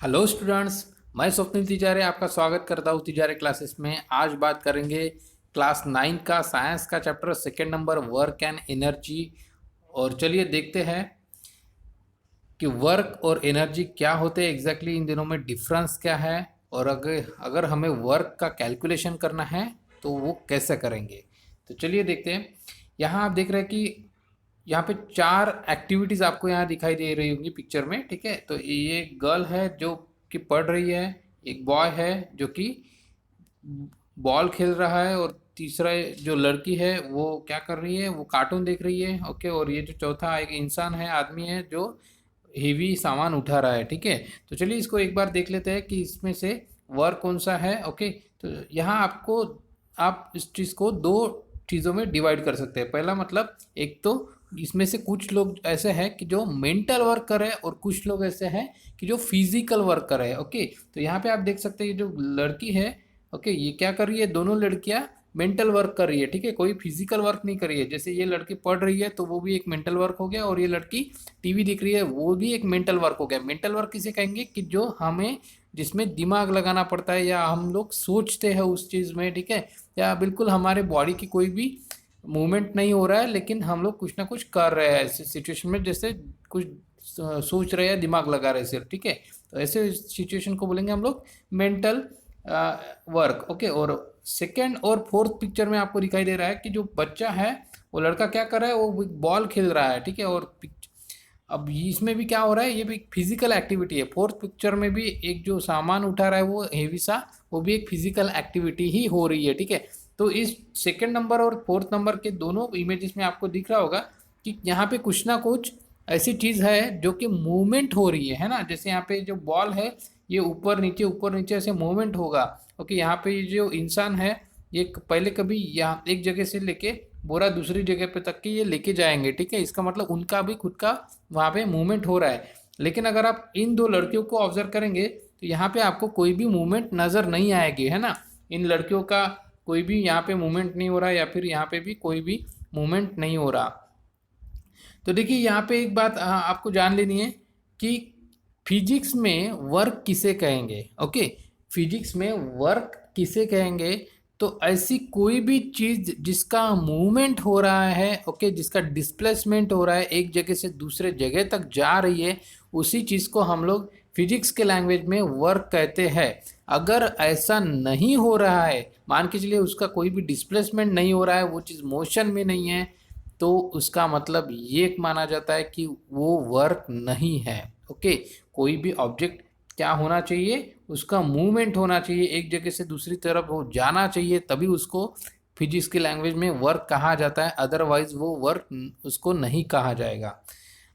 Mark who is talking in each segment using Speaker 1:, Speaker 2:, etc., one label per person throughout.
Speaker 1: Hello students. मैं स्वप्निल तिजारे आपका स्वागत करता हूँ तिजारे क्लासेस में। आज बात करेंगे क्लास 9 का साइंस का chapter second number work and energy. और चलिए देखते हैं कि वर्क और एनर्जी क्या होते हैं एग्जैक्टली, इन दिनों में डिफरेंस क्या है, और अगर अगर हमें वर्क का कैलकुलेशन करना है तो वो कैसे करेंगे। तो चलिए देखते हैं। यहाँ आप देख रहे हैं कि यहाँ पे चार एक्टिविटीज़ आपको यहाँ दिखाई दे रही होंगी पिक्चर में। ठीक है, तो ये गर्ल है जो कि पढ़ रही है, एक बॉय है जो कि बॉल खेल रहा है, और तीसरा जो लड़की है वो क्या कर रही है, वो कार्टून देख रही है। ओके, और ये जो चौथा एक इंसान है, आदमी है जो हेवी सामान उठा रहा है। ठीक है, तो चलिए इसको एक बार देख लेते हैं कि इसमें से वर्क कौन सा है। ओके, तो यहाँ आपको आप इस चीज़ को दो चीज़ों में डिवाइड कर सकते हैं। पहला मतलब, एक तो इसमें से कुछ लोग ऐसे हैं कि जो मेंटल वर्क कर रहे हैं, और कुछ लोग ऐसे हैं कि जो फिजिकल वर्क कर रहे हैं। ओके, तो यहाँ पे आप देख सकते हैं ये जो लड़की है, ओके, ये क्या कर रही है, दोनों लड़कियां मेंटल वर्क कर रही है। ठीक है, कोई फिजिकल वर्क नहीं कर रही है। जैसे ये लड़की पढ़ रही है तो वो भी एक मेंटल वर्क हो गया, और ये लड़की टीवी देख रही है वो भी एक मेंटल वर्क हो गया। मेंटल वर्क किसे कहेंगे कि जो हमें जिसमें दिमाग लगाना पड़ता है, या हम लोग सोचते हैं उस चीज़ में। ठीक है, या बिल्कुल हमारे बॉडी की कोई भी मूवमेंट नहीं हो रहा है, लेकिन हम लोग कुछ ना कुछ कर रहे हैं ऐसे सिचुएशन में, जैसे कुछ सोच रहे हैं, दिमाग लगा रहे हैं सिर्फ। ठीक है, तो ऐसे सिचुएशन को बोलेंगे हम लोग मेंटल वर्क। ओके, और सेकेंड और फोर्थ पिक्चर में आपको दिखाई दे रहा है कि जो बच्चा है, वो लड़का क्या कर रहा है, वो बॉल खेल रहा है। ठीक है, और अब इसमें भी क्या हो रहा है, ये भी फिजिकल एक्टिविटी है। फोर्थ पिक्चर में भी एक जो सामान उठा रहा है वो हेवी सा, वो भी एक फिजिकल एक्टिविटी ही हो रही है। ठीक है, तो इस सेकेंड नंबर और फोर्थ नंबर के दोनों इमेजेस में आपको दिख रहा होगा कि यहाँ पे कुछ ना कुछ ऐसी चीज़ है जो कि मूवमेंट हो रही है ना। जैसे यहाँ पे जो बॉल है, ये ऊपर नीचे ऐसे मूवमेंट होगा। ओके, यहाँ पे ये जो इंसान है, ये पहले कभी यहाँ एक जगह से लेके बोरा दूसरी जगह पे तक के ये लेके जाएंगे। ठीक है, इसका मतलब उनका भी खुद का वहाँ पे मूवमेंट हो रहा है। लेकिन अगर आप इन दो लड़कियों को ऑब्जर्व करेंगे तो यहाँ पे आपको कोई भी मूवमेंट नज़र नहीं आएगी, है ना। इन लड़कियों का कोई भी यहाँ पे मूवमेंट नहीं हो रहा है, या फिर यहाँ पे भी कोई भी मूवमेंट नहीं हो रहा। तो देखिए यहाँ पे एक बात आपको जान लेनी है कि फिजिक्स में वर्क किसे कहेंगे। ओके, फिजिक्स में वर्क किसे कहेंगे, तो ऐसी कोई भी चीज़ जिसका मूवमेंट हो रहा है, ओके, जिसका डिस्प्लेसमेंट हो रहा है, एक जगह से दूसरे जगह तक जा रही है, उसी चीज़ को हम लोग फिजिक्स के लैंग्वेज में वर्क कहते हैं। अगर ऐसा नहीं हो रहा है, मान के चलिए उसका कोई भी डिस्प्लेसमेंट नहीं हो रहा है, वो चीज़ मोशन में नहीं है, तो उसका मतलब ये माना जाता है कि वो वर्क नहीं है। ओके, कोई भी ऑब्जेक्ट क्या होना चाहिए, उसका मूवमेंट होना चाहिए, एक जगह से दूसरी तरफ वो जाना चाहिए, तभी उसको फिजिक्स की लैंग्वेज में वर्क कहा जाता है। अदरवाइज वो वर्क उसको नहीं कहा जाएगा।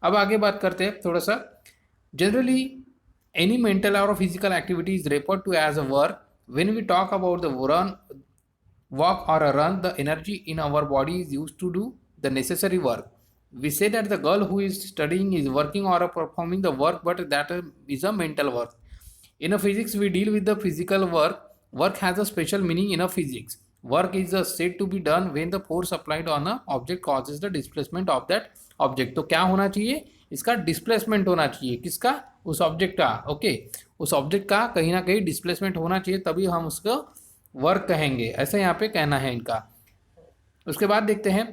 Speaker 1: अब आगे बात करते हैं थोड़ा सा। जनरली एनी मेंटल और physical activity is referred to as a work when we talk about the run walk or a run, the energy in our body is used to do the necessary work. We say that the girl who is studying is working or performing the work, but that is a mental work. In a physics, we deal with the physical work. Work has a special meaning in a physics. Work is said to be done when the force applied on a object causes the displacement of that object. तो क्या होना चाहिए, इसका displacement होना चाहिए। किसका, उस object का। ओके, उस ऑब्जेक्ट का कहीं ना कहीं डिस्प्लेसमेंट होना चाहिए, तभी हम उसको वर्क कहेंगे। ऐसा यहाँ पे कहना है इनका। उसके बाद देखते हैं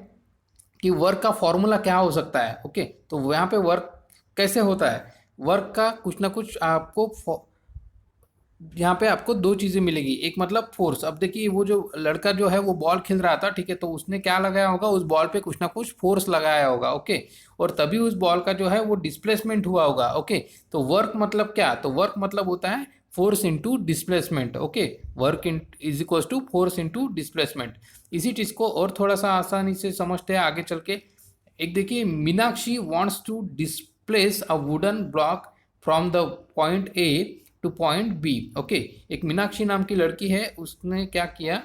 Speaker 1: कि वर्क का फॉर्मूला क्या हो सकता है। ओके, तो यहाँ पे वर्क कैसे होता है। वर्क का कुछ ना कुछ आपको यहाँ पे आपको दो चीज़ें मिलेगी। एक मतलब फोर्स। अब देखिए वो जो लड़का जो है वो बॉल खेल रहा था, ठीक है, तो उसने क्या लगाया होगा, उस बॉल पे कुछ ना कुछ फोर्स लगाया होगा। ओके, और तभी उस बॉल का जो है वो डिस्प्लेसमेंट हुआ होगा। ओके, तो वर्क मतलब क्या, तो वर्क मतलब होता है force into displacement. Okay, work in is equals to force into displacement. इसी चीज़ को और थोड़ा सा आसानी से समझते हैं आगे चल के। एक देखिए, Meenakshi wants to displace a wooden block from the point A to point B. Okay, एक मीनाक्षी नाम की लड़की है, उसने क्या किया,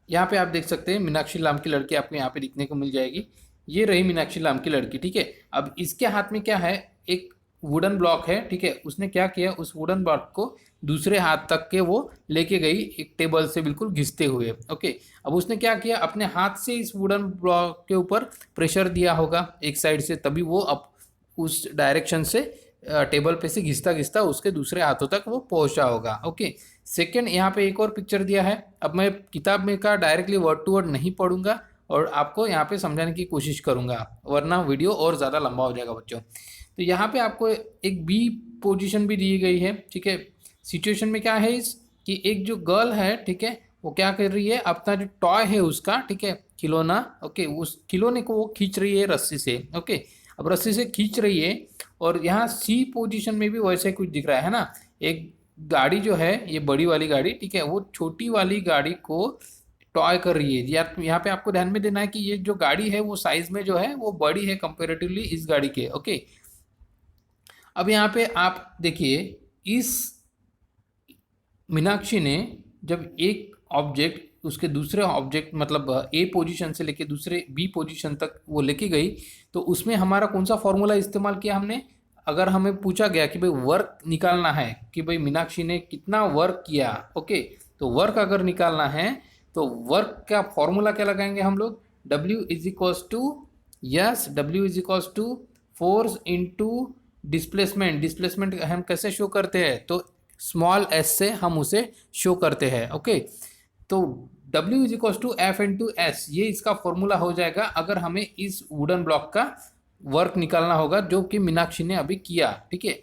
Speaker 1: यहाँ पे आप देख सकते हैं मीनाक्षी नाम की लड़की आपको यहाँ पे दिखने को मिल जाएगी। ये रही मीनाक्षी नाम की लड़की। ठीक है, अब इसके हाथ में क्या है, एक वुडन ब्लॉक है। ठीक है, उसने क्या किया, उस वुडन ब्लॉक को दूसरे हाथ तक के वो लेके गई, एक टेबल से बिल्कुल घिसते हुए। ओके, अब उसने क्या किया, अपने हाथ से इस वुडन ब्लॉक के ऊपर प्रेशर दिया होगा एक साइड से, तभी वो अब उस डायरेक्शन से टेबल पे से घिसता घिसता उसके दूसरे हाथों तक वो पहुंचा होगा। ओके, सेकंड यहाँ पे एक और पिक्चर दिया है। अब मैं किताब में का डायरेक्टली वर्ड टू वर्ड नहीं पढ़ूंगा और आपको यहाँ पे समझाने की कोशिश करूंगा, वरना वीडियो और ज़्यादा लंबा हो जाएगा बच्चों। तो यहाँ पे आपको एक बी पोजीशन भी दी गई है, ठीक है। सिचुएशन में क्या है इस कि एक जो गर्ल है, ठीक है, वो क्या कर रही है, अपना जो टॉय है उसका, ठीक है, खिलौना, ओके, उस खिलौने को वो खींच रही है रस्सी से। ओके, अब रस्सी से खींच रही है और यहाँ सी पोजीशन में भी वैसे कुछ दिख रहा है ना। एक गाड़ी जो है, ये बड़ी वाली गाड़ी, ठीक है, वो छोटी वाली गाड़ी को टॉय कर रही है। या यहाँ पे आपको ध्यान में देना है कि ये जो गाड़ी है वो साइज में जो है वो बड़ी है कंपेरेटिवली इस गाड़ी के। ओके, अब यहाँ पे आप देखिए, इस मीनाक्षी ने जब एक ऑब्जेक्ट उसके दूसरे ऑब्जेक्ट मतलब ए पोजीशन से लेके दूसरे बी पोजीशन तक वो लेके गई, तो उसमें हमारा कौन सा फॉर्मूला इस्तेमाल किया हमने। अगर हमें पूछा गया कि भाई वर्क निकालना है कि भाई मीनाक्षी ने कितना वर्क किया, ओके, तो वर्क अगर निकालना है तो वर्क का फॉर्मूला क्या लगाएंगे हम लोग, W is equals to, yes, W is equals to force into displacement. Displacement हम कैसे शो करते हैं, तो स्मॉल s से हम उसे शो करते हैं। ओके, तो W is equals to F into S, ये इसका फॉर्मूला हो जाएगा अगर हमें इस वुडन ब्लॉक का वर्क निकालना होगा जो कि मीनाक्षी ने अभी किया। ठीक है,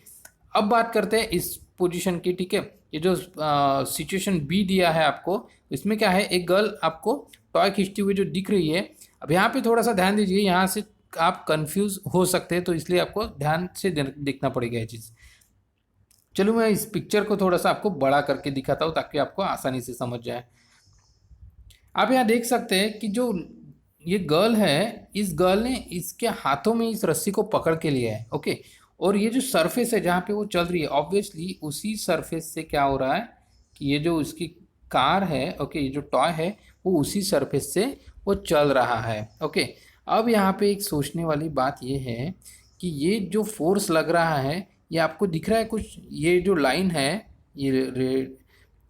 Speaker 1: अब बात करते हैं इस पोजीशन की। ठीक है, ये जो सिचुएशन बी दिया है आपको, इसमें क्या है, एक गर्ल आपको टॉय खींचती हुई जो दिख रही है। अब यहाँ पे थोड़ा सा ध्यान दीजिए, यहाँ से आप कंफ्यूज हो सकते हैं, तो इसलिए आपको ध्यान से देखना पड़ेगा ये चीज़। चलो मैं इस पिक्चर को थोड़ा सा आपको बड़ा करके दिखाता हूँ ताकि आपको आसानी से समझ जाए। आप यहाँ देख सकते हैं कि जो ये गर्ल है, इस गर्ल ने इसके हाथों में इस रस्सी को पकड़ के लिया है। ओके, और ये जो सरफेस है जहाँ पे वो चल रही है, ऑब्वियसली उसी सरफेस से क्या हो रहा है कि ये जो उसकी कार है, ओके, ये जो टॉय है वो उसी सरफेस से वो चल रहा है। ओके, अब यहाँ पे एक सोचने वाली बात ये है कि ये जो फोर्स लग रहा है, ये आपको दिख रहा है कुछ, ये जो लाइन है, ये रेड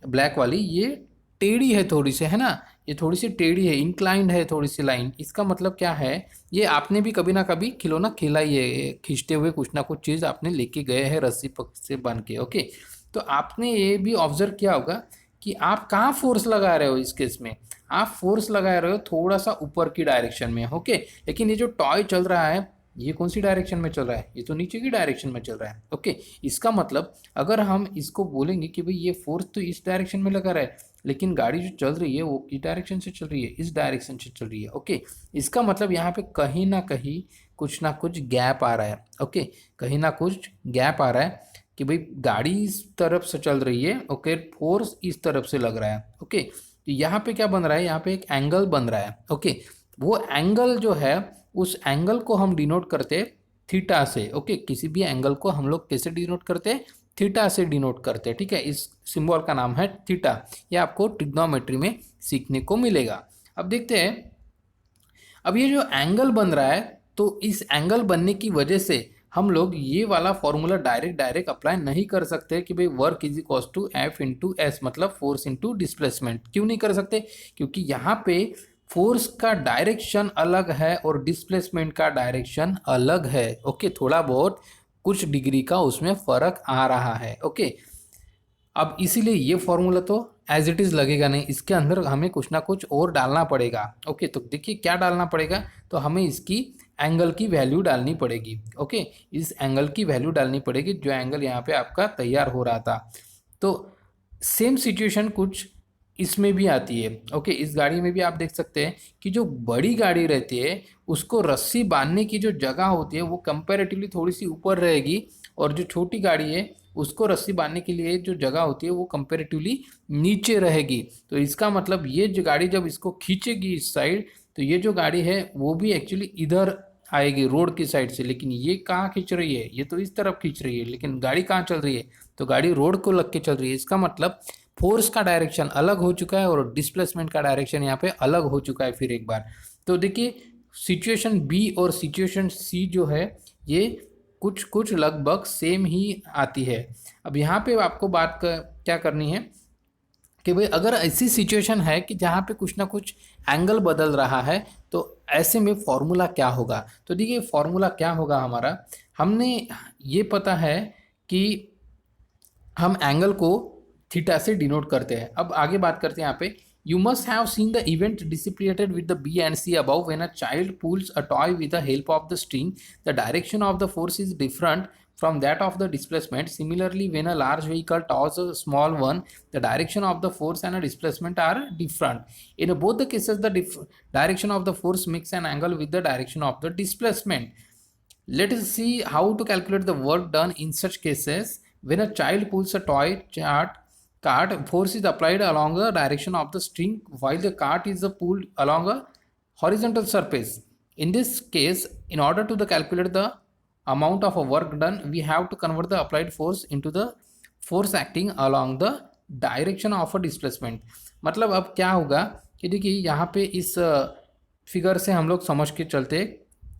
Speaker 1: ब्लैक वाली, ये टेढ़ी है थोड़ी सी, है ना, ये थोड़ी सी टेढ़ी है, इंक्लाइंड है थोड़ी सी लाइन। इसका मतलब क्या है, ये आपने भी कभी ना कभी खिलौना खेला ही है, खींचते हुए कुछ ना कुछ चीज़ आपने लेके गए हैं रस्सी पक से बन के। ओके, तो आपने ये भी ऑब्जर्व किया होगा कि आप कहाँ फोर्स लगा रहे हो। इस केस में आप फोर्स लगा रहे हो थोड़ा सा ऊपर की डायरेक्शन में। ओके, लेकिन ये जो टॉय चल रहा है ये कौन सी डायरेक्शन में चल रहा है, ये तो नीचे की डायरेक्शन में चल रहा है। ओके, इसका मतलब अगर हम इसको बोलेंगे कि भाई ये फोर्स तो इस डायरेक्शन में लगा रहा है, लेकिन गाड़ी जो चल रही है वो किस डायरेक्शन से चल रही है, इस डायरेक्शन से चल रही है। ओके, इसका मतलब यहाँ पे कहीं ना कहीं कुछ ना कुछ गैप आ रहा है। ओके, कहीं ना कुछ गैप आ रहा है कि भाई गाड़ी इस तरफ से चल रही है, ओके, फोर्स इस तरफ से लग रहा है। ओके, तो यहाँ पे क्या बन रहा है, यहाँ पे एक एंगल बन रहा है। ओके, वो एंगल जो है, उस एंगल को हम डिनोट करते हैं थीटा से। ओके, किसी भी एंगल को हम लोग कैसे डिनोट करते हैं, थीटा से डिनोट करते हैं। ठीक है, इस सिंबल का नाम है थीटा। ये आपको ट्रिग्नोमेट्री में सीखने को मिलेगा। अब देखते हैं, अब ये जो एंगल बन रहा है, तो इस एंगल बनने की वजह से हम लोग ये वाला फॉर्मूला डायरेक्ट अप्लाई नहीं कर सकते कि भाई work is equal to F into S, मतलब फोर्स इंटू डिस्प्लेसमेंट। क्यों नहीं कर सकते, क्योंकि यहाँ पे फोर्स का डायरेक्शन अलग है और डिस्प्लेसमेंट का डायरेक्शन अलग है। ओके, थोड़ा बहुत कुछ डिग्री का उसमें फर्क आ रहा है। ओके, अब इसीलिए ये फॉर्मूला तो एज इट इज़ लगेगा नहीं, इसके अंदर हमें कुछ ना कुछ और डालना पड़ेगा। ओके, तो देखिए क्या डालना पड़ेगा, तो हमें इसकी एंगल की वैल्यू डालनी पड़ेगी। ओके, इस एंगल की वैल्यू डालनी पड़ेगी जो एंगल यहाँ पे आपका तैयार हो रहा था। तो सेम सिचुएशन कुछ इसमें भी आती है। ओके, इस गाड़ी में भी आप देख सकते हैं कि जो बड़ी गाड़ी रहती है उसको रस्सी बांधने की जो जगह होती है वो कंपैरेटिवली थोड़ी सी ऊपर रहेगी, और जो छोटी गाड़ी है उसको रस्सी बांधने के लिए जो जगह होती है वो कंपैरेटिवली नीचे रहेगी। तो इसका मतलब ये जो गाड़ी जब इसको खींचेगी इस साइड, तो ये जो गाड़ी है वो भी एक्चुअली इधर आएगी रोड की साइड से, लेकिन ये कहाँ खींच रही है, ये तो इस तरफ खींच रही है, लेकिन गाड़ी कहाँ चल रही है, तो गाड़ी रोड को लग के चल रही है। इसका मतलब फोर्स का डायरेक्शन अलग हो चुका है और डिस्प्लेसमेंट का डायरेक्शन यहाँ पे अलग हो चुका है फिर एक बार। तो देखिए सिचुएशन बी और सिचुएशन सी जो है ये कुछ कुछ लगभग सेम ही आती है। अब यहाँ पे आपको क्या करनी है, कि भाई अगर ऐसी सिचुएशन है कि जहाँ पे कुछ ना कुछ एंगल बदल रहा है, तो ऐसे में फॉर्मूला क्या होगा। तो देखिए फॉर्मूला क्या होगा हमारा, हमने ये पता है कि हम एंगल को थीटा से डिनोट करते हैं। अब आगे बात करते हैं यहाँ पे, you must have seen the event dissipated with the B and C above when a child pulls a toy with the help of the string, the direction of the force is different from that of the displacement. Similarly, when a large vehicle tows a small one, the direction of the force and a displacement are different. In both the cases, the direction of the force makes an angle with the direction of the displacement. Let us see how to calculate the work done in such cases. When a child pulls a toy cart, force is applied along the direction of the string while the cart is pulled along a horizontal surface. In this case, in order to calculate the amount of work done, we have to convert the applied force into the force acting along the direction of a displacement. मतलब अब क्या होगा कि देखिए यहाँ पे इस figure से हम लोग समझ के चलते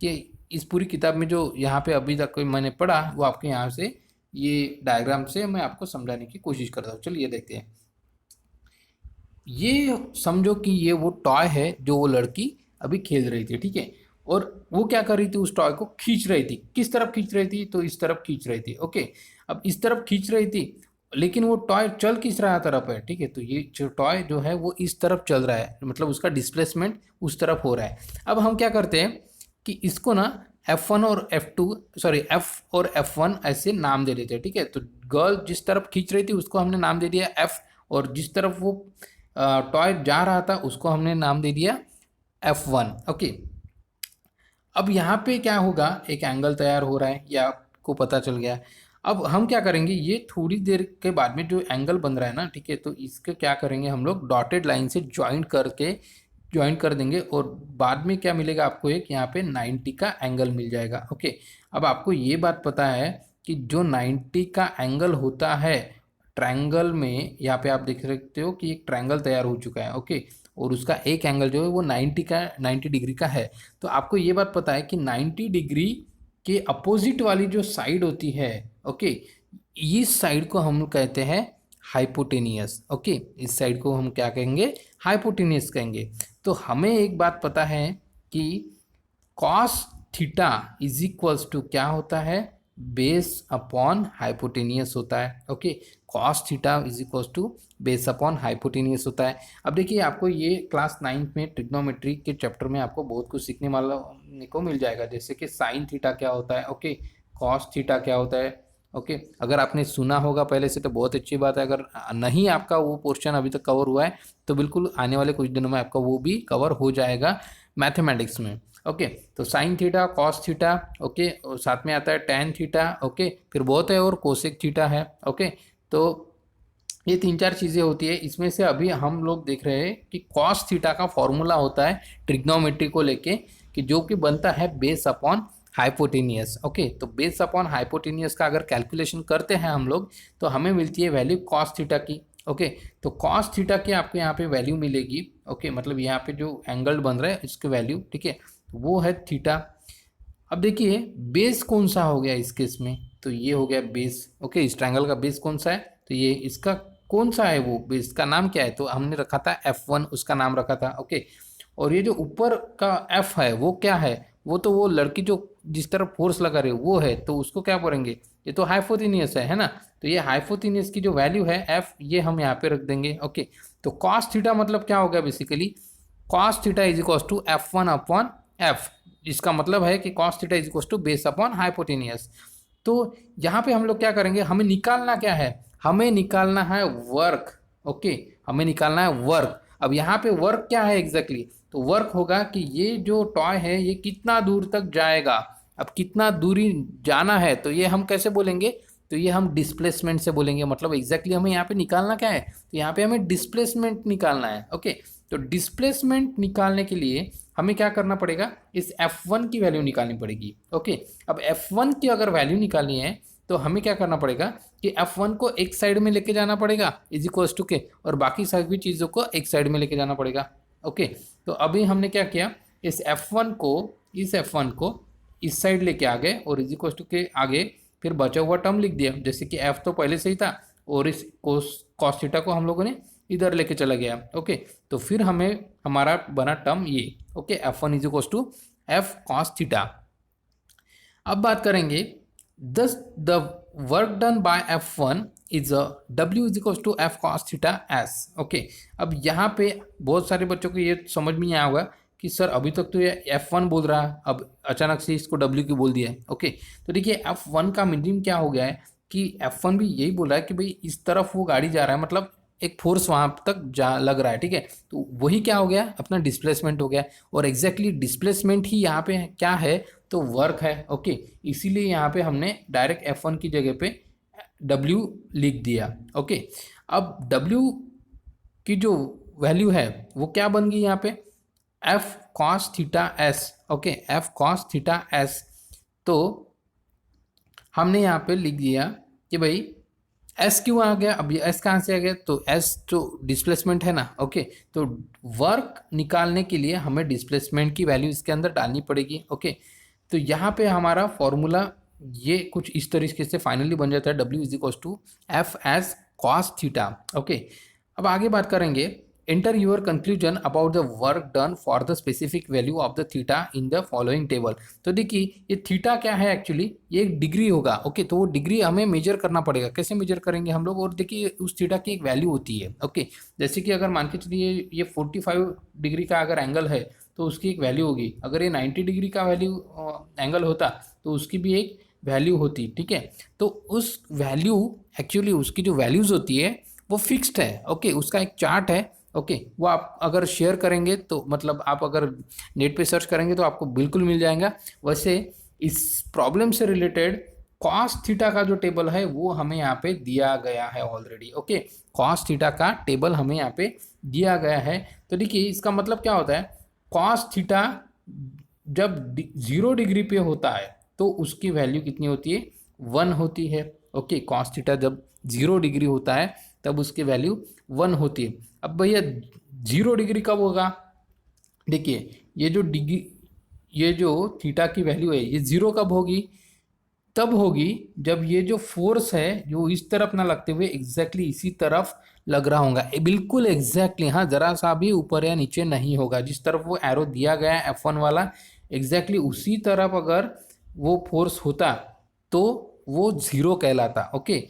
Speaker 1: कि इस पूरी किताब में जो यहाँ पे अभी तक मैंने पढ़ा वो आपके यहाँ से ये डायग्राम से मैं आपको समझाने की कोशिश करता हूँ। चलिए देखते हैं। ये समझो कि ये वो टॉय है जो वो लड़की अभी खेल रही थी, ठीक है। और वो क्या कर रही थी, उस टॉय को खींच रही थी। किस तरफ खींच रही थी, तो इस तरफ खींच रही थी, ओके। अब इस तरफ खींच रही थी, लेकिन वो टॉय चल किस रहा तरफ है, ठीक है। तो ये जो टॉय जो है वो इस तरफ चल रहा है, मतलब उसका डिस्प्लेसमेंट उस तरफ हो रहा है। अब हम क्या करते हैं कि इसको ना F1 और F2 सॉरी F और F1 ऐसे नाम दे देते हैं, ठीक है। तो गर्ल जिस तरफ खींच रही थी उसको हमने नाम दे दिया F, और जिस तरफ वो टॉय जा रहा था उसको हमने नाम दे दिया F1, ओके। अब यहाँ पे क्या होगा, एक एंगल तैयार हो रहा है, ये आपको पता चल गया। अब हम क्या करेंगे, ये थोड़ी देर के बाद में जो एंगल बन रहा है ना, ठीक है, तो इसके क्या करेंगे हम लोग डॉटेड लाइन से ज्वाइंट कर देंगे, और बाद में क्या मिलेगा आपको, एक यहाँ पे 90 का एंगल मिल जाएगा, ओके। अब आपको ये बात पता है कि जो 90 का एंगल होता है ट्रायंगल में, यहाँ पे आप देख सकते हो कि एक ट्रायंगल तैयार हो चुका है, ओके। और उसका एक एंगल जो है वो 90 डिग्री का है। तो आपको ये बात पता है कि 90 डिग्री के अपोजिट वाली जो साइड होती है, ओके, इस साइड को हम कहते हैं हाइपोटेनियस, ओके। इस साइड को हम क्या कहेंगे, हाइपोटेनियस कहेंगे। तो हमें एक बात पता है कि cos theta is equals to क्या होता है, बेस अपॉन हाइपोटेनियस होता है, okay. Cos theta is equals to base upon hypotenuse होता है। अब देखिए आपको ये क्लास 9 में ट्रिग्नोमेट्री के चैप्टर में आपको बहुत कुछ सीखने वाला को मिल जाएगा, जैसे कि साइन थीटा क्या होता है, ओके, कॉस थीटा क्या होता है, ओके। अगर आपने सुना होगा पहले से तो बहुत अच्छी बात है, अगर नहीं आपका वो पोर्शन अभी तक कवर हुआ है तो बिल्कुल आने वाले कुछ दिनों में आपका वो भी कवर हो जाएगा मैथमेटिक्स में, ओके। तो sine theta, cos theta, okay, और साथ में आता है टेन थीटा, ओके, फिर बहुत है और कोसेक थीटा है, ओके। तो ये 3-4 चीज़ें होती है। इसमें से अभी हम लोग देख रहे हैं कि कॉस थीटा का फॉर्मूला होता है ट्रिग्नोमेट्री को लेके, कि जो कि बनता है बेस अपॉन हाइपोटेनियस, ओके। तो बेस अपॉन हाइपोटेनियस का अगर कैलकुलेशन करते हैं हम लोग तो हमें मिलती है वैल्यू कॉस थीटा की, ओके। तो कॉस थीटा की आपको यहाँ पे वैल्यू मिलेगी, ओके, मतलब यहाँ पे जो एंगल बन रहा है इसकी वैल्यू, ठीक है, वो है थीटा। अब देखिए बेस कौन सा हो गया इस केस में, तो ये हो गया बेस, ओके। इस ट्रायंगल का बेस कौन सा है, तो ये इसका कौन सा है, वो बेस का नाम क्या है, तो हमने रखा था F1, उसका नाम रखा था, ओके। और ये जो ऊपर का F है वो क्या है, वो तो वो लड़की जो जिस तरफ फोर्स लगा रही है वो है, तो उसको क्या बोलेंगे, ये तो हाइपोटेनियस है ना। तो ये हाइपोटेनियस की जो वैल्यू है F, ये हम यहाँ पे रख देंगे, ओके। तो कॉस थीटा मतलब क्या हो गया basically, cos theta is equal to F1 upon F। इसका मतलब है कि cos theta is equal to base upon hypotenuse. तो यहाँ पे हम लोग क्या करेंगे, हमें निकालना क्या है, हमें निकालना है वर्क, ओके, हमें निकालना है वर्क। अब यहाँ पे वर्क क्या है एग्जैक्टली, तो वर्क होगा कि ये जो टॉय है ये कितना दूर तक जाएगा। अब कितना दूरी जाना है तो ये हम कैसे बोलेंगे, तो ये हम डिस्प्लेसमेंट से बोलेंगे। मतलब एग्जैक्टली हमें यहाँ पे निकालना क्या है, तो यहाँ पे हमें डिस्प्लेसमेंट निकालना है, ओके। तो डिस्प्लेसमेंट निकालने के लिए हमें क्या करना पड़ेगा, इस F1 की वैल्यू निकालनी पड़ेगी, ओके। अब F1 की अगर वैल्यू निकालनी है तो हमें क्या करना पड़ेगा कि F1 को एक साइड में लेके जाना पड़ेगा इज इक्वल्स टू के, और बाकी सभी चीज़ों को एक साइड में लेके जाना पड़ेगा, ओके। तो अभी हमने क्या किया, इस F1 को इस साइड लेके आ गए और इज इक्वल्स टू के आगे फिर बचा हुआ टर्म लिख दिया, जैसे कि F तो पहले से ही था, और इस cos थीटा को हम लोगों ने इधर लेके चला गया। ओके, तो फिर हमें हमारा बना टर्म ये। Okay, F1 is equal to F cos theta. अब बात करेंगे thus the work done by F1 is W is equal to F cos theta S। Okay, अब यहाँ पे बहुत सारे बच्चों को ये समझ में नहीं आया होगा कि सर अभी तक तो ये F1 बोल रहा है, अब अचानक से इसको W क्यों बोल दिया है। ओके, तो देखिए F1 का मीनिंग क्या हो गया है कि F1 भी यही बोला है कि भाई इस तरफ वो गाड़ी जा रहा है, मतलब एक फोर्स वहां तक जा लग रहा है। ठीक है, तो वही क्या हो गया, अपना डिस्प्लेसमेंट हो गया। और एग्जैक्टली डिस्प्लेसमेंट ही यहाँ पे क्या है, तो वर्क है। ओके, इसीलिए यहाँ पे हमने डायरेक्ट F1 की जगह पे W लिख दिया। ओके, अब W की जो वैल्यू है वो क्या बन गई यहाँ पे, F cos theta S। Okay, F cos theta S। तो हमने यहाँ पे लिख दिया कि भाई S क्यों आ गया, अब ये S कहाँ से आ गया, तो S जो डिस्प्लेसमेंट है ना। ओके, तो वर्क निकालने के लिए हमें डिस्प्लेसमेंट की वैल्यू इसके अंदर डालनी पड़ेगी। ओके, तो यहाँ पे हमारा फॉर्मूला ये कुछ इस तरीके से फाइनली बन जाता है, W is equal to F S cos theta. Okay, अब आगे बात करेंगे, enter your conclusion about the work done for the specific value of the theta in the following table. तो देखिए ये थीटा क्या है, एक्चुअली ये एक डिग्री होगा। ओके, तो वो डिग्री हमें मेजर करना पड़ेगा। कैसे मेजर करेंगे हम लोग, और देखिए उस थीटा की एक वैल्यू होती है। ओके, जैसे कि अगर मान के चलिए ये 45 डिग्री का अगर एंगल है तो उसकी एक वैल्यू होगी। अगर ये 90 डिग्री का वैल्यू एंगल होता तो उसकी भी एक वैल्यू होती। ठीक है, तो उस वैल्यू एक्चुअली उसकी जो वैल्यूज़ होती है वो फिक्स्ड है। ओके, उसका एक चार्ट है। ओके, वो आप अगर शेयर करेंगे तो मतलब आप अगर नेट पे सर्च करेंगे तो आपको बिल्कुल मिल जाएगा। वैसे इस प्रॉब्लम से रिलेटेड कॉस थीटा का जो टेबल है वो हमें यहाँ पे दिया गया है ऑलरेडी। ओके, कॉस थीटा का टेबल हमें यहाँ पे दिया गया है। तो देखिए इसका मतलब क्या होता है, कॉस थीटा जब 0 डिग्री पे होता है तो उसकी वैल्यू कितनी होती है, 1 होती है। ओके, कॉस थीटा जब 0 डिग्री होता है तब उसकी वैल्यू 1 होती है। अब भैया 0 डिग्री कब होगा, देखिए ये जो थीटा की वैल्यू है ये 0 कब होगी, तब होगी जब ये जो फोर्स है जो इस तरफ ना लगते हुए एग्जैक्टली इसी तरफ लग रहा होगा। बिल्कुल एग्जैक्टली, हाँ, जरा सा भी ऊपर या नीचे नहीं होगा। जिस तरफ वो एरो दिया गया है F1 वाला, एग्जैक्टली उसी तरफ अगर वो फोर्स होता तो वो 0 कहलाता। ओके,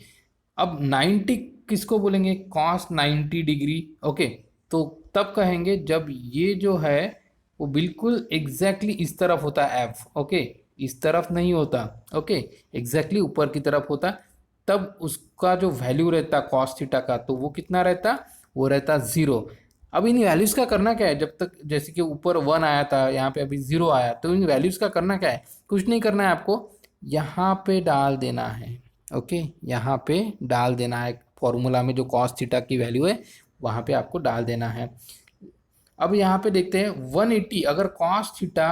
Speaker 1: अब 90 किसको बोलेंगे, कॉस 90 डिग्री। ओके, तो तब कहेंगे जब ये जो है वो बिल्कुल एग्जैक्टली इस तरफ होता है F। ओके, इस तरफ नहीं होता। ओके, एग्जैक्टली ऊपर की तरफ होता, तब उसका जो वैल्यू रहता कॉस थीटा का तो वो कितना रहता, वो रहता 0। अब इन वैल्यूज़ का करना क्या है, जब तक जैसे कि ऊपर 1 आया था यहाँ पे अभी 0 आया, तो इन वैल्यूज़ का करना क्या है, कुछ नहीं करना है आपको, यहाँ पे डाल देना है। ओके, यहाँ पे डाल देना है फॉर्मूला में जो कॉस थीटा की वैल्यू है वहाँ पे आपको डाल देना है। अब यहाँ पे देखते हैं 180, अगर कॉस थीटा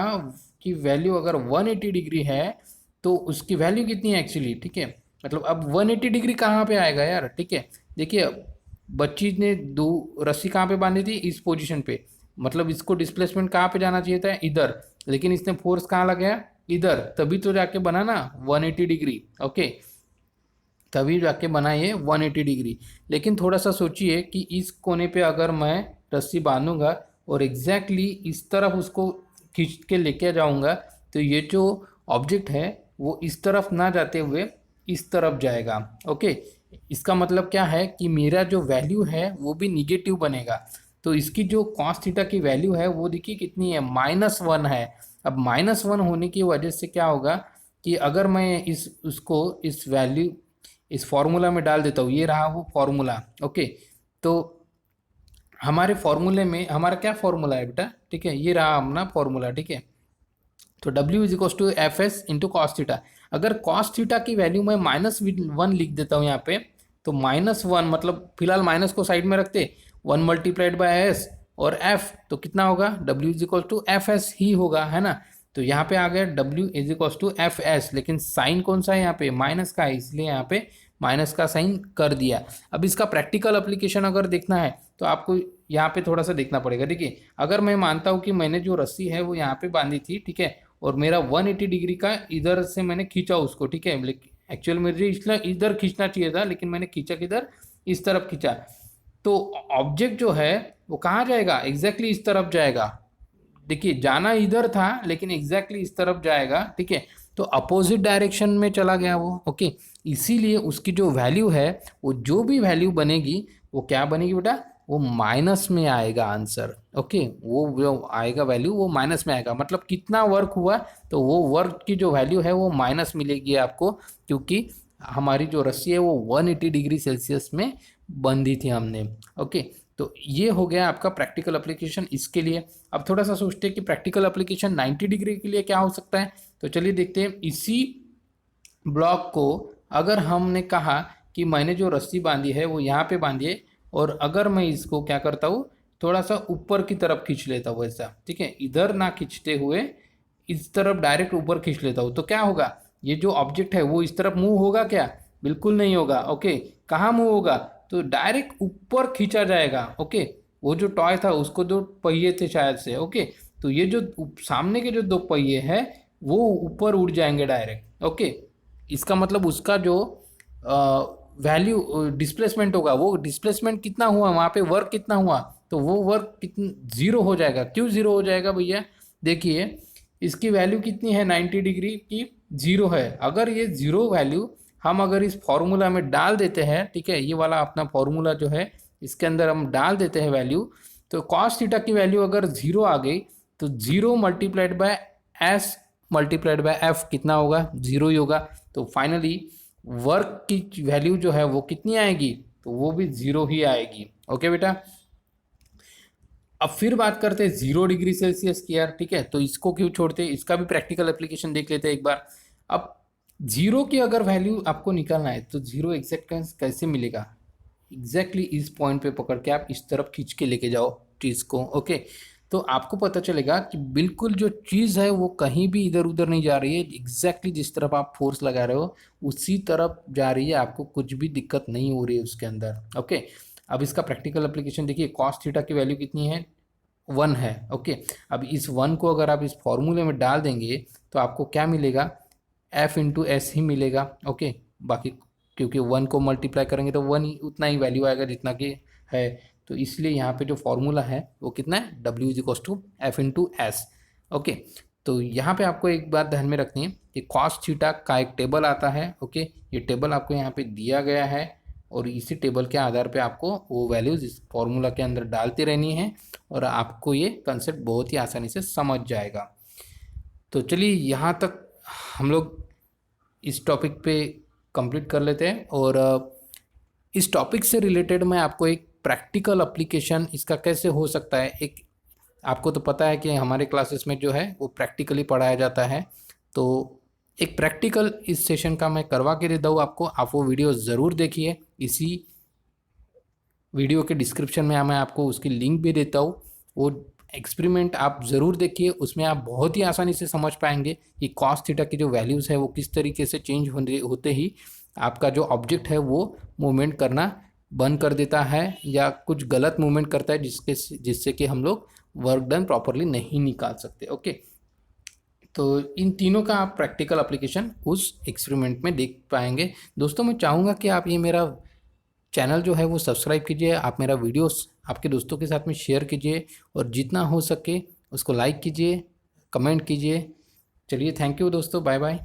Speaker 1: की वैल्यू अगर 180 डिग्री है तो उसकी वैल्यू कितनी है एक्चुअली। ठीक है, मतलब अब 180 डिग्री कहाँ पे आएगा यार। ठीक है, देखिए बच्ची ने दो रस्सी कहाँ पे बांधी थी, इस पोजीशन पे, मतलब इसको डिस्प्लेसमेंट कहाँ पे जाना चाहिए था, इधर, लेकिन इसने फोर्स कहाँ लगाया, इधर, तभी तो जाके बना ना 180 डिग्री। ओके, तभी जाके बना ये 180 डिग्री। लेकिन थोड़ा सा सोचिए कि इस कोने पे अगर मैं रस्सी बांधूंगा और एग्जैक्टली इस तरफ उसको खींच के लेके जाऊंगा तो ये जो ऑब्जेक्ट है वो इस तरफ ना जाते हुए इस तरफ जाएगा। ओके, इसका मतलब क्या है कि मेरा जो वैल्यू है वो भी निगेटिव बनेगा। तो इसकी जो कॉस थीटा की वैल्यू है वो देखिए कितनी है, -1 है। अब -1 होने की वजह से क्या होगा कि अगर मैं इस वैल्यू इस फॉर्मूला में डाल देता हूँ, ये रहा वो फॉर्मूला। ओके, तो हमारे फॉर्मूले में हमारा क्या फॉर्मूला है बेटा, ठीक है, ये रहा अपना फॉर्मूला। ठीक है, तो W is equal to F S into cos theta. अगर कॉस थीटा की वैल्यू मैं -1 लिख देता हूँ यहाँ पे, तो -1 मतलब फिलहाल माइनस को साइड में रखते, 1 मल्टीप्लाइड बाय एस और एफ, तो कितना होगा, W is equal to F S ही होगा, है ना। तो यहाँ पे आ गया W is equal to F S, लेकिन साइन कौन सा है यहाँ पे, माइनस का है, इसलिए यहाँ पे माइनस का साइन कर दिया। अब इसका प्रैक्टिकल एप्लीकेशन अगर देखना है तो आपको यहाँ पे थोड़ा सा देखना पड़ेगा। देखिए अगर मैं मानता हूँ कि मैंने जो रस्सी है वो यहाँ पे बांधी थी, ठीक है, और मेरा 180 डिग्री का इधर से मैंने खींचा उसको, ठीक है, एक्चुअल मुझे इसलिए इधर खींचना चाहिए था लेकिन मैंने खींचा किधर, इस तरफ खींचा। तो ऑब्जेक्ट जो है वो कहाँ जाएगा, एग्जैक्टली इस तरफ जाएगा। देखिए जाना इधर था लेकिन एग्जैक्टली इस तरफ जाएगा, ठीक है। तो अपोजिट डायरेक्शन में चला गया वो, ओके। इसीलिए उसकी जो वैल्यू है, वो जो भी वैल्यू बनेगी वो क्या बनेगी बेटा, वो माइनस में आएगा आंसर, ओके। वो जो आएगा वैल्यू वो माइनस में आएगा, मतलब कितना वर्क हुआ तो वो वर्क की जो वैल्यू है वो माइनस मिलेगी आपको, क्योंकि हमारी जो रस्सी है वो 180 डिग्री सेल्सियस में बंधी थी हमने, ओके। तो ये हो गया आपका प्रैक्टिकल एप्लीकेशन इसके लिए। अब थोड़ा सा सोचते हैं कि प्रैक्टिकल एप्लीकेशन 90 डिग्री के लिए क्या हो सकता है। तो चलिए देखते हैं। इसी ब्लॉक को अगर हमने कहा कि मैंने जो रस्सी बांधी है वो यहाँ पे बांधी है, और अगर मैं इसको क्या करता हूँ, थोड़ा सा ऊपर की तरफ खींच लेता हूँ ऐसा, ठीक है, इधर ना खींचते हुए इस तरफ डायरेक्ट ऊपर खींच लेता हूँ, तो क्या होगा, ये जो ऑब्जेक्ट है वो इस तरफ मूव होगा क्या, बिल्कुल नहीं होगा, ओके। कहाँ मूव होगा, तो डायरेक्ट ऊपर खींचा जाएगा, ओके। वो जो टॉय था उसको दो पहिए थे शायद से, ओके। तो ये जो सामने के जो दो पहिए हैं वो ऊपर उड़ जाएंगे डायरेक्ट, ओके। इसका मतलब उसका जो वैल्यू डिस्प्लेसमेंट होगा, वो डिस्प्लेसमेंट कितना हुआ वहाँ पे, वर्क कितना हुआ, तो वो वर्क कितना जीरो हो जाएगा। क्यों जीरो हो जाएगा भैया, देखिए इसकी वैल्यू कितनी है 90 डिग्री की, जीरो है। अगर ये जीरो वैल्यू हम अगर इस फॉर्मूला में डाल देते हैं, ठीक है, ये वाला अपना फॉर्मूला जो है इसके अंदर हम डाल देते हैं वैल्यू, तो कॉस थीटा की वैल्यू अगर जीरो आ गई तो zero multiplied by S multiplied by F कितना होगा, जीरो ही होगा। तो फाइनली वर्क की वैल्यू जो है वो कितनी आएगी, तो वो भी जीरो ही आएगी, ओके बेटा। अब फिर बात करते हैं 0 डिग्री सेल्सियस की यार, ठीक है। तो इसको क्यों छोड़ते हैं, इसका भी प्रैक्टिकल एप्लीकेशन देख लेते हैं एक बार। अब जीरो की अगर वैल्यू आपको निकालना है तो जीरो एग्जैक्ट कैसे मिलेगा, एग्जैक्टली इस पॉइंट पे पकड़ के आप इस तरफ खींच के लेके जाओ चीज़ को, ओके। तो आपको पता चलेगा कि बिल्कुल जो चीज़ है वो कहीं भी इधर उधर नहीं जा रही है, एग्जैक्टली जिस तरफ आप फोर्स लगा रहे हो उसी तरफ जा रही है, आपको कुछ भी दिक्कत नहीं हो रही है उसके अंदर, ओके। अब इसका प्रैक्टिकल एप्लीकेशन देखिए, कॉस थीटा की वैल्यू कितनी है, 1 है, ओके। अब इस 1 को अगर आप इस फॉर्मूले में डाल देंगे तो आपको क्या मिलेगा, एफ इंटू एस ही मिलेगा, ओके। बाकी क्योंकि 1 को मल्टीप्लाई करेंगे तो 1 ही उतना ही वैल्यू आएगा जितना कि है, तो इसलिए यहाँ पे जो फॉर्मूला है वो कितना है, W is equals to F into S, okay. तो यहाँ पे आपको एक बात ध्यान में रखनी है कि कॉस थीटा का एक टेबल आता है, ओके। ये टेबल आपको यहाँ पे दिया गया है और इसी टेबल के आधार पे आपको वो वैल्यूज इस फॉर्मूला के अंदर डालती रहनी है और आपको ये कंसेप्ट बहुत ही आसानी से समझ जाएगा। तो चलिए यहाँ तक हम लोग इस टॉपिक पे कंप्लीट कर लेते हैं, और इस टॉपिक से रिलेटेड मैं आपको एक प्रैक्टिकल एप्लीकेशन इसका कैसे हो सकता है, एक आपको तो पता है कि हमारे क्लासेस में जो है वो प्रैक्टिकली पढ़ाया जाता है, तो एक प्रैक्टिकल इस सेशन का मैं करवा के देता हूँ आपको। आप वो वीडियो ज़रूर देखिए, इसी वीडियो के डिस्क्रिप्शन में मैं आपको उसकी लिंक भी देता हूँ। वो एक्सपेरिमेंट आप ज़रूर देखिए, उसमें आप बहुत ही आसानी से समझ पाएंगे कि कॉस थीटा की जो वैल्यूज़ है वो किस तरीके से चेंज होते ही आपका जो ऑब्जेक्ट है वो मूवमेंट करना बंद कर देता है या कुछ गलत मूवमेंट करता है, जिससे कि हम लोग वर्क डन प्रॉपरली नहीं निकाल सकते, ओके। तो इन तीनों का आप प्रैक्टिकल एप्लीकेशन उस एक्सपेरिमेंट में देख पाएंगे। दोस्तों मैं चाहूँगा कि आप ये मेरा चैनल जो है वो सब्सक्राइब कीजिए, आप मेरा वीडियोस आपके दोस्तों के साथ में शेयर कीजिए और जितना हो सके उसको लाइक कीजिए, कमेंट कीजिए। चलिए थैंक यू दोस्तों, बाय बाय।